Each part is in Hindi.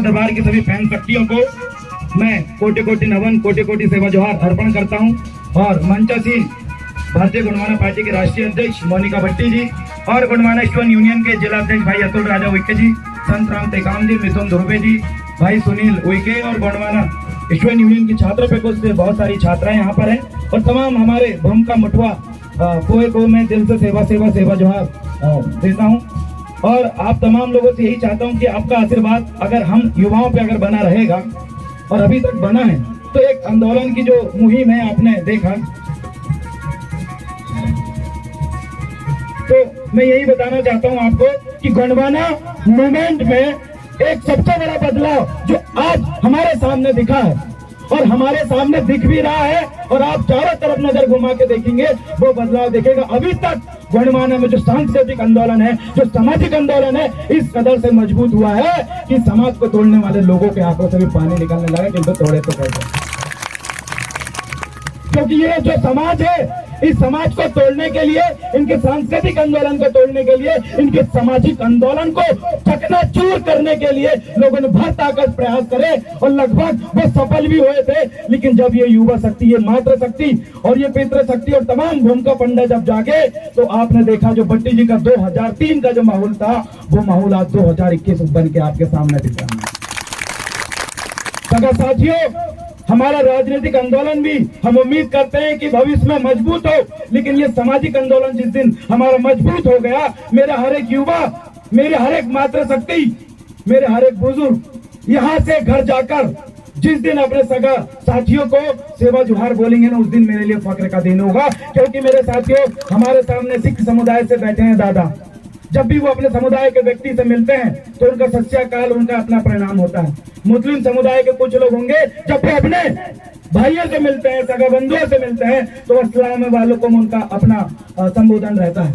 दरबार की सभी फैन शक्तियों को मैं कोटि कोटि नमन, कोटि कोटि सेवा जोहार अर्पण करता हूं। और मंचासीन भारतीय गुणमाना पार्टी के राष्ट्रीय अध्यक्ष मोनिका भट्टी जी और गुणमाना स्टूडेंट यूनियन के जिला अध्यक्ष भाई अतुल राजा उइके जी, संत राम टेकाम जी, मिथुन ध्रुवे जी, भाई सुनील उइके और गुणमाना स्टूडेंट यूनियन की छात्र प्रकोष्ठ से बहुत सारी छात्राएं यहाँ पर हैं और तमाम हमारे भूमिका मुठवा को मैं दिल से सेवा जोहार देता हूँ। और आप तमाम लोगों से यही चाहता हूँ कि आपका आशीर्वाद अगर हम युवाओं पे अगर बना रहेगा और अभी तक बना है तो एक आंदोलन की जो मुहिम है आपने देखा, तो मैं यही बताना चाहता हूँ आपको कि गोंडवाना मूवमेंट में एक सबसे बड़ा बदलाव जो आज हमारे सामने दिखा है और हमारे सामने दिख भी रहा है और आप चारों तरफ नजर घुमा के देखेंगे वो बदलाव देखेगा। अभी तक गोंडवाना में जो सांस्कृतिक आंदोलन है, जो सामाजिक आंदोलन है, इस कदर से मजबूत हुआ है कि समाज को तोड़ने वाले लोगों के आंखों से भी पानी निकलने लगा कि इनको तोड़े तो कैसे। क्योंकि ये जो समाज है, इस समाज को तोड़ने के लिए, इनके सांस्कृतिक आंदोलन को तोड़ने के लिए, इनके सामाजिक आंदोलन को चकनाचूर करने के लिए लोगों ने भर ताकत प्रयास करे और लगभग वो सफल भी हुए थे। लेकिन जब ये युवा शक्ति, ये मातृ शक्ति और ये पितृ शक्ति और तमाम भूमिका पंडा जब जागे तो आपने देखा जो भट्टी जी का 2003 का जो माहौल था वो माहौल आज 2021 बन के आपके सामने दिख रहा है। साथियों, हमारा राजनीतिक आंदोलन भी हम उम्मीद करते हैं कि भविष्य में मजबूत हो, लेकिन ये सामाजिक आंदोलन जिस दिन हमारा मजबूत हो गया, मेरा हर एक युवा, मेरे हर एक मातृ शक्ति, मेरे हर एक बुजुर्ग यहाँ से घर जाकर जिस दिन अपने सगा साथियों को सेवा जोहार बोलेंगे ना, उस दिन मेरे लिए फक्र का दिन होगा। क्योंकि मेरे साथियों, हमारे सामने सिख समुदाय से बैठे हैं दादा, जब भी वो अपने समुदाय के व्यक्ति से मिलते हैं तो उनका सत्याकाल, उनका अपना परिणाम होता है। मुस्लिम समुदाय के कुछ लोग होंगे जब वो अपने भाइयों से मिलते हैं, सगा बंधुओं से मिलते हैं तो अस्सलाम वालेकुम उनका अपना संबोधन रहता है।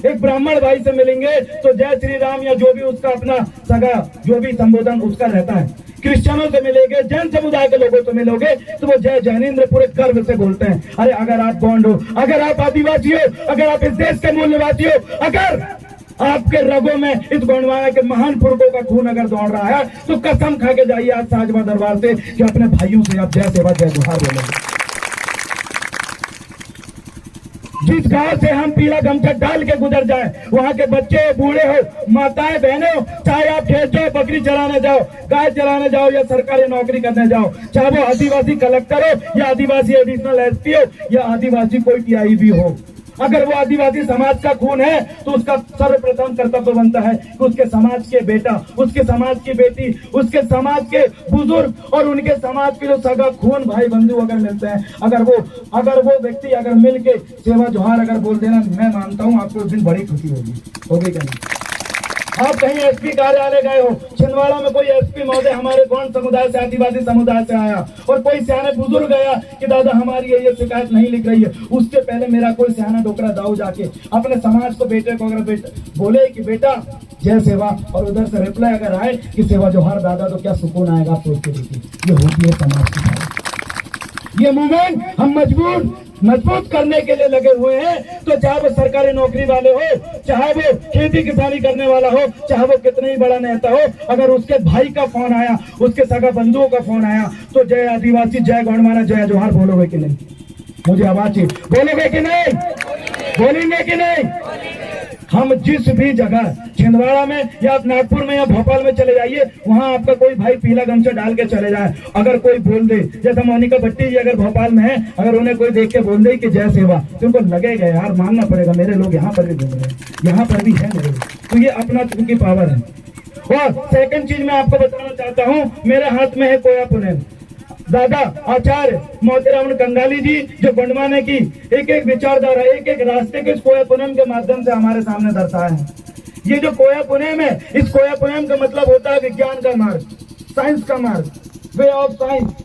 एक ब्राह्मण भाई से मिलेंगे तो जय श्री राम या जो भी उसका अपना सगा जो भी संबोधन उसका रहता है। क्रिश्चियनों से मिलेंगे, जैन समुदाय के लोगों से मिलोगे तो वो जय जैनेन्द्र पूरे गर्व से बोलते हैं। अरे अगर आप गोंड हो, अगर आप आदिवासी हो, अगर आप इस देश के मूल निवासी हो, अगर आपके रगों में इस गोंडवाना के महान पुरखों का खून अगर दौड़ रहा है तो कसम खा के जाइए आज साजवा दरबार से कि अपने भाइयों से आप जय सेवा जय जोहार बोलेंगे। जिस गांव से हम पीला गमछा डाल के गुजर जाए, वहां के बच्चे बूढ़े हो, माताएं बहनें हो, चाहे आप खेत जाओ, बकरी चराने जाओ, गाय चराने जाओ या सरकारी नौकरी करने जाओ, चाहे वो आदिवासी कलेक्टर हो या आदिवासी एडिशनल एसपी हो या आदिवासी कोई टीआई भी हो, अगर वो आदिवासी समाज का खून है तो उसका सर्वप्रथम कर्तव्य बनता है कि उसके समाज के बेटा, उसके समाज की बेटी, उसके समाज के बुजुर्ग और उनके समाज के जो सगा खून भाई बंधु अगर मिलते हैं, अगर वो व्यक्ति अगर मिल के सेवा जोहार अगर बोल देना, मैं मानता हूँ आपको उस दिन बड़ी खुशी होगी क्या नहीं? आप कहीं एसपी कार्यालय गए हो, छिंदवाड़ा में कोई एसपी महोदय हमारे गोंड समुदाय से, आदिवासी समुदाय से आया और कोई सियाने बुजुर्ग गया कि दादा हमारी ये शिकायत नहीं लिख रही है, उससे पहले मेरा कोई सियाना डोकरा दाऊ जाके अपने समाज को, बेटे को अगर बोले कि बेटा जय सेवा और उधर से रिप्लाई अगर आए कि सेवा जोहार दादा, तो क्या सुकून आएगा आप सोच के देखिए। ये होती है समाज की। ये मूवमेंट हम मजबूत करने के लिए लगे हुए हैं। तो चाहे वो सरकारी नौकरी वाले हो, चाहे वो खेती किसानी करने वाला हो, चाहे वो कितने ही बड़ा नेता हो, अगर उसके भाई का फोन आया, उसके सगा बंधुओं का फोन आया तो जय आदिवासी, जय गोंडवाना, जय जोहार बोलोगे कि नहीं? मुझे आवाज बोलोगे कि नहीं? बोलेंगे कि नहीं? हम जिस भी जगह छिंदवाड़ा में या नागपुर में या भोपाल में चले जाइए, वहां आपका कोई भाई पीला गमछा डाल के चले जाए, अगर कोई बोल दे, जैसे मोनिका भट्टी जी अगर भोपाल में है, अगर उन्हें कोई देख के बोल दे कि जय सेवा, तो उनको लगेगा यार मानना पड़ेगा, मेरे लोग यहाँ पर भी घूम रहे हैं, यहाँ पर भी है मेरे। तो ये अपना उनकी पावर है। और सेकंड चीज मैं आपको बताना चाहता हूँ, मेरे हाथ में है कोया पुणे दादा आचार्य मोतीराम कंगाली जी, जो गोंडवाना की एक एक विचारधारा, एक एक रास्ते को इस कोया पुनम के माध्यम से हमारे सामने दर्शाया है। ये जो कोया पुनम है, इस कोया पुनम का मतलब होता है विज्ञान का मार्ग, साइंस का मार्ग, वे ऑफ साइंस।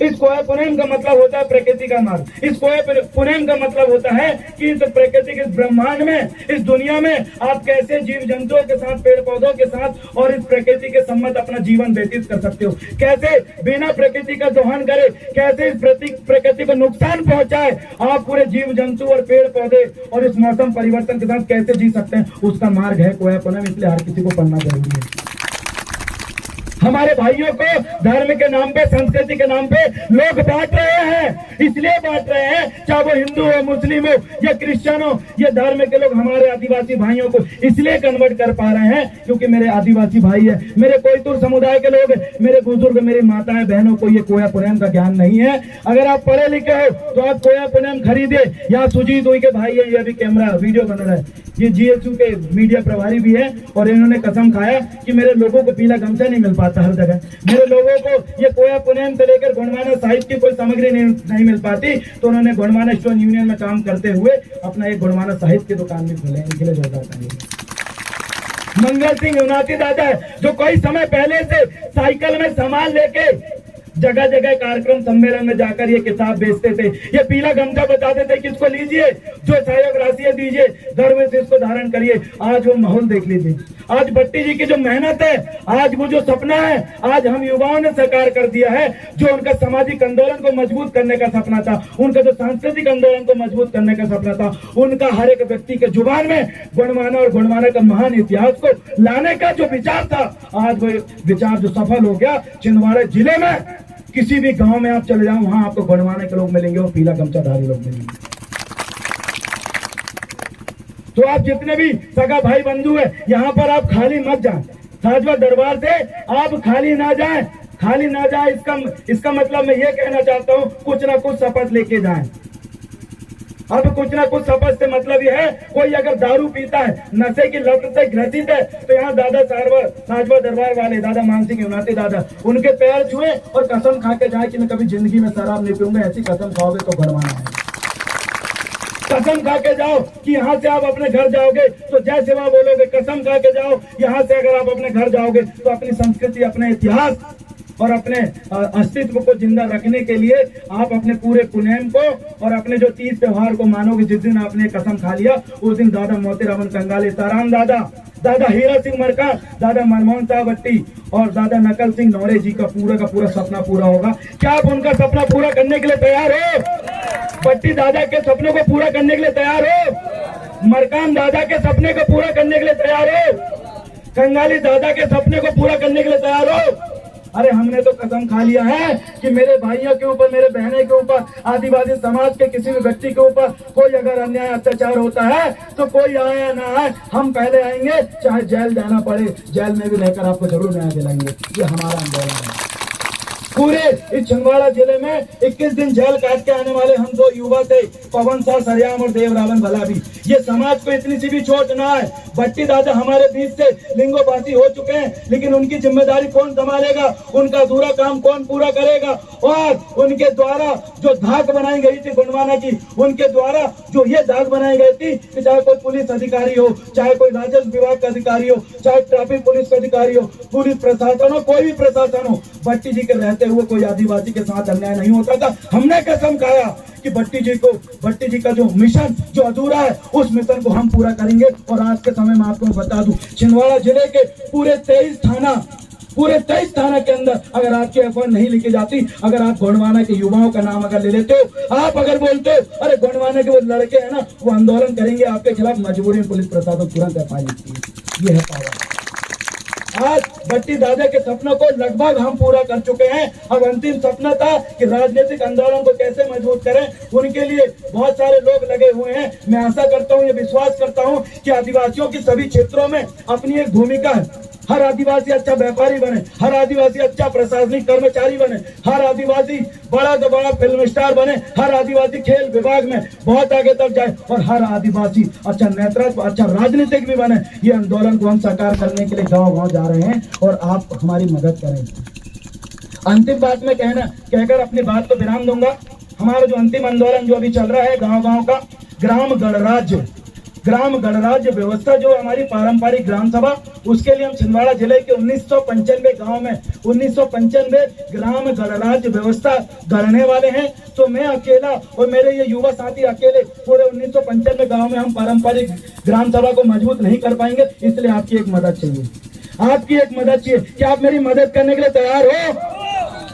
इस कोया पुनम का मतलब होता है प्रकृति का मार्ग। इस कोया पुनम का मतलब होता है कि इस प्रकृति के ब्रह्मांड में, इस दुनिया में आप कैसे जीव जंतुओं के साथ, पेड़ पौधों के साथ और इस प्रकृति के सम्मत अपना जीवन व्यतीत कर सकते हो, कैसे बिना प्रकृति का दोहन करे, कैसे इस प्रकृति को नुकसान पहुंचाए, आप पूरे जीव जंतु और पेड़ पौधे और इस मौसम परिवर्तन के साथ कैसे जी सकते हैं, उसका मार्ग है कोया पुनम। इसलिए हर किसी को पढ़ना जरूरी है। हमारे भाइयों को धर्म के नाम पे, संस्कृति के नाम पे लोग बांट रहे हैं। इसलिए बांट रहे हैं, चाहे वो हिंदू हो, मुस्लिम हो या क्रिश्चियन हो, ये धर्म के लोग हमारे आदिवासी भाइयों को इसलिए कन्वर्ट कर पा रहे हैं क्योंकि मेरे आदिवासी भाई है, मेरे कोयतुर समुदाय के लोग, मेरे बुजुर्ग, मेरी माताएं बहनों को ये कोया पुनम का ज्ञान नहीं है। अगर आप पढ़े लिखे हो तो आप कोया पुनम खरीदे। यहाँ सुजीत हुई के भाई है, ये अभी कैमरा वीडियो बन रहा है, ये जीएचयू के मीडिया प्रभारी भी है और इन्होंने कसम खाया कि मेरे लोगों को पीला गमछा नहीं मिल पाता हर जगह, मेरे लोगों को ये कोया पुनम से लेकर गोंडवाना साहित्य की कोई सामग्री नहीं मिल पाती, तो उन्होंने गोंडवाना स्टोन यूनियन में काम करते हुए अपना एक गोंडवाना साहित्य की दुकान भी खोले। इनके लिए जोरदार मंगल सिंह यूनाती दादा है, जो कोई समय पहले से साइकिल में सामान लेके जगह जगह कार्यक्रम सम्मेलन में जाकर ये किताब बेचते थे, ये पीला गमछा बताते थे किसको लीजिए, जो सहयोग राशि दीजिए, गर्व से इसको धारण करिए। आज वो माहौल देख लीजिए, आज भट्टी जी की जो मेहनत है, आज वो जो सपना है, आज हम युवाओं ने साकार कर दिया है। जो उनका सामाजिक आंदोलन को मजबूत करने का सपना था, उनका जो सांस्कृतिक आंदोलन को मजबूत करने का सपना था, उनका हर एक व्यक्ति के जुबान में गोंडवाना और गोंडवाना का महान इतिहास को लाने का जो विचार था, आज वो विचार जो सफल हो गया। छिंदवाड़ा जिले में किसी भी गांव में आप चले जाओ, वहां आपको गोंडवाना के लोग मिलेंगे और पीला गमछाधारी लोग मिलेंगे। तो आप जितने भी सगा भाई बंधु है, यहाँ पर आप खाली मत जाएं। साजवा दरबार से आप खाली ना जाएं, खाली ना जाएं। इसका मतलब मैं ये कहना चाहता हूँ, कुछ ना कुछ शपथ लेके जाएं। अब कुछ ना कुछ शपथ से मतलब यह है, कोई अगर दारू पीता है, नशे की लत से ग्रसित है, तो यहाँ दादा साजवा दरबार वाले दादा मान सिंह यूनाती दादा उनके पैर छुए और कसम खा के जाए कि मैं कभी जिंदगी में शराब नहीं पीऊंगा। ऐसी कसम खाओगे तो गोंडवाना है। कसम खा के जाओ कि यहाँ से आप अपने घर जाओगे तो जय सेवा बोलोगे। कसम खा के जाओ, यहाँ से अगर आप अपने घर जाओगे तो अपनी संस्कृति, अपने इतिहास और अपने अस्तित्व को जिंदा रखने के लिए आप अपने पूरे पुनेम को और अपने जो तीज त्योहार को मानोगे। जिस दिन आपने कसम खा लिया, उस दिन दादा मोतीरामन कंगाली, ताराम दादा, दादा हीरा सिंह मरका, दादा मनमोहन साहब भट्टी और दादा नकल सिंह नौरे जी का पूरा सपना पूरा होगा। क्या आप उनका सपना पूरा करने के लिए तैयार हो? भट्टी दादा के सपनों को पूरा करने के लिए तैयार हो? मरकाम दादा के सपने को पूरा करने के लिए तैयार हो? कंगाली दादा के सपने को पूरा करने के लिए तैयार हो? अरे हमने तो कसम खा लिया है कि मेरे भाइयों के ऊपर, मेरे बहनों के ऊपर, आदिवासी समाज के किसी भी व्यक्ति के ऊपर कोई अगर अन्याय अत्याचार होता है तो कोई आए या ना आए, हम पहले आएंगे, चाहे जेल जाना पड़े, जेल में भी रहकर आपको जरूर न्याय दिलाएंगे। ये हमारा आंदोलन है। पूरे इस छिंदवाड़ा जिले में 21 दिन जेल काट के आने वाले हम दो युवा थे, पवन शाह सरियाम और देव रावण भला भी। ये समाज को इतनी सी भी चोट ना है। भट्टी दादा हमारे बीच से लिंगोबासी हो चुके हैं, लेकिन उनकी जिम्मेदारी कौन संभालेगा, उनका अधूरा काम कौन पूरा करेगा? और उनके द्वारा जो धाक बनाई गई थी गोंडवाना की, उनके द्वारा जो ये धाक बनाई गई थी कि चाहे कोई पुलिस अधिकारी हो, चाहे कोई राजस्व विभाग का अधिकारी हो, चाहे ट्रैफिक पुलिस का अधिकारी हो, पुलिस प्रशासन हो, कोई भी प्रशासन हो, भट्टी जी के रहते हुए कोई आदिवासी के साथ अन्याय नहीं होता था। हमने कसम खाया कि भट्टी जी का जो मिशन जो अधूरा है, उस मिशन को हम पूरा करेंगे। और आज के समय में आपको बता दूं, छिंदवाड़ा जिले के पूरे 23 थाना के अंदर अगर आपकी एफआईआर नहीं लिखी जाती, अगर आप गोंडवाना के युवाओं का नाम अगर ले लेते हो, आप अगर बोलते हो अरे गोंडवाना के वो लड़के हैं ना, वो आंदोलन करेंगे आपके खिलाफ, मजबूरी में पुलिस प्रशासन तुरंत एफआईआर लिखती है। ये है पावर। आज भट्टी दादा के सपनों को लगभग हम पूरा कर चुके हैं। अब अंतिम सपना था कि राजनीतिक आंदोलन को कैसे मजबूत करें, उनके लिए बहुत सारे लोग लगे हुए हैं। मैं आशा करता हूं, ये विश्वास करता हूं कि आदिवासियों की सभी क्षेत्रों में अपनी एक भूमिका है। हर आदिवासी अच्छा व्यापारी बने, हर आदिवासी अच्छा प्रशासनिक कर्मचारी बने, हर आदिवासी बड़ा से बड़ा फिल्म स्टार बने, हर आदिवासी खेल विभाग में बहुत आगे तक जाए और हर आदिवासी अच्छा नेतृत्व, अच्छा राजनीतिक भी बने। ये आंदोलन को हम साकार करने के लिए गांव-गांव जा रहे हैं और आप हमारी मदद करें। अंतिम बात में कहकर अपनी बात को विराम दूंगा। हमारा जो अंतिम आंदोलन जो अभी चल रहा है गाँव-गाँव का, ग्राम गणराज्य व्यवस्था, जो हमारी पारंपरिक ग्राम सभा, उसके लिए हम छिंदवाड़ा जिले के 1995 गांव में 1995 ग्राम गणराज्य व्यवस्था गढ़ने वाले हैं। तो मैं अकेला और मेरे ये युवा साथी अकेले पूरे 1995 गांव में हम पारंपरिक ग्राम सभा को मजबूत नहीं कर पाएंगे, इसलिए आपकी एक मदद चाहिए। आपकी एक मदद चाहिए। क्या आप मेरी मदद करने के लिए तैयार हो?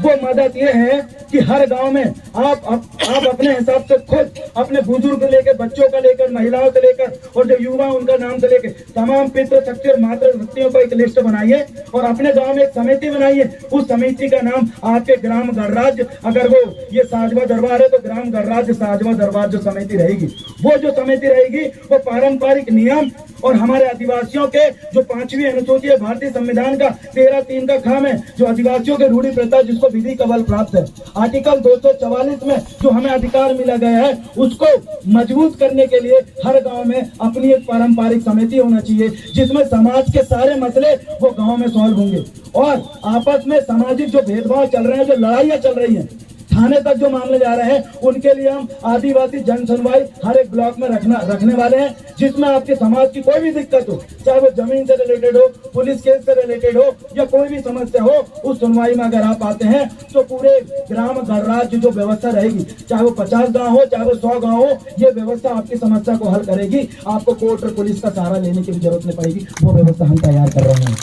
वो मदद ये है कि हर गांव में आप अपने हिसाब से खुद अपने बुजुर्ग लेकर, बच्चों का लेकर, महिलाओं से लेकर और जो युवा उनका नाम से लेकर तमाम पितृ शक्ति और मातृ शक्तियों का एक लिस्ट बनाइए और अपने गांव में एक समिति बनाइए। उस समिति का नाम आपके ग्राम गणराज्य, अगर वो ये साजवा दरबार है तो ग्राम गणराज्य साजवा दरबार जो समिति रहेगी, वो जो समिति रहेगी वो पारंपरिक नियम और हमारे आदिवासियों के जो 5वीं अनुसूची है भारतीय संविधान का 13(3) का खाम है, जो आदिवासियों के रूढ़ी प्रथा जिसको विधि का बल प्राप्त है, आर्टिकल 244 में जो हमें अधिकार मिला गया है, उसको मजबूत करने के लिए हर गांव में अपनी एक पारंपरिक समिति होना चाहिए जिसमें समाज के सारे मसले वो गांव में सॉल्व होंगे और आपस में सामाजिक जो भेदभाव चल रहे हैं, जो लड़ाइयां चल रही हैं, थाने तक जो मामले जा रहे हैं, उनके लिए हम आदिवासी जन सुनवाई हर एक ब्लॉक में रखने वाले हैं, जिसमें आपके समाज की कोई भी दिक्कत हो, चाहे वो जमीन से रिलेटेड हो, पुलिस केस से रिलेटेड हो या कोई भी समस्या हो, उस सुनवाई में अगर आप आते हैं तो पूरे ग्राम गणराज्य जो व्यवस्था रहेगी, चाहे वो 50 गाँव हो, चाहे वो 100 गाँव हो, ये व्यवस्था आपकी समस्या को हल करेगी। आपको कोर्ट और पुलिस का सहारा लेने की भी जरूरत नहीं पड़ेगी। वो व्यवस्था हम तैयार कर रहे हैं।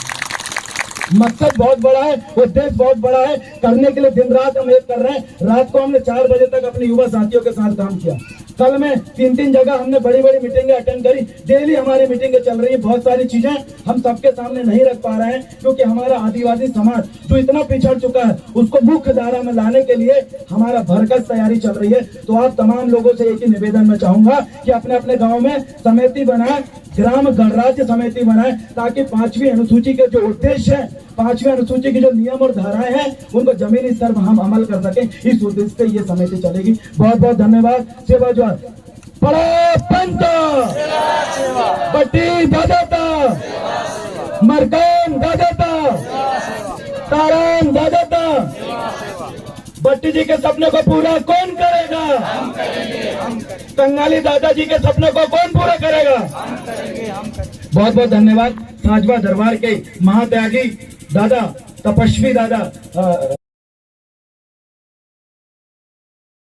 मकसद बहुत बड़ा है, उद्देश्य बहुत बड़ा है, करने के लिए दिन रात हम एक कर रहे हैं। रात को हमने 4 बजे तक अपने युवा साथियों के साथ काम किया। कल में 3 जगह हमने बड़ी बड़ी मीटिंगें अटेंड करी। डेली हमारी मीटिंगें चल रही है। बहुत सारी चीजें हम सबके सामने नहीं रख पा रहे हैं क्योंकि हमारा आदिवासी समाज जो इतना पिछड़ चुका है उसको मुख्य धारा में लाने के लिए हमारा भरकस तैयारी चल रही है। तो आप तमाम लोगों से एक ही निवेदन में चाहूंगा कि अपने अपने गाँव में समिति बनाए, ग्राम गणराज्य समिति बनाए, ताकि 5वीं अनुसूची के जो उद्देश्य है, 5वीं अनुसूची की जो नियम और धाराएं हैं, उनको जमीनी स्तर पर हम अमल कर सकें। इस उद्देश्य से ये समिति चलेगी। बहुत बहुत धन्यवाद। सेवा जो पड़ा पंत बट्टी दादाता मरकान दादाता तारान दादाता। भट्टी जी के सपने को पूरा कौन करेगा? हम करेंगे। कंगाली दादाजी के सपने को कौन पूरा करेगा? हम करेंगे। बहुत बहुत धन्यवाद। साजवा दरबार के महात्यागी दादा, तपस्वी दादा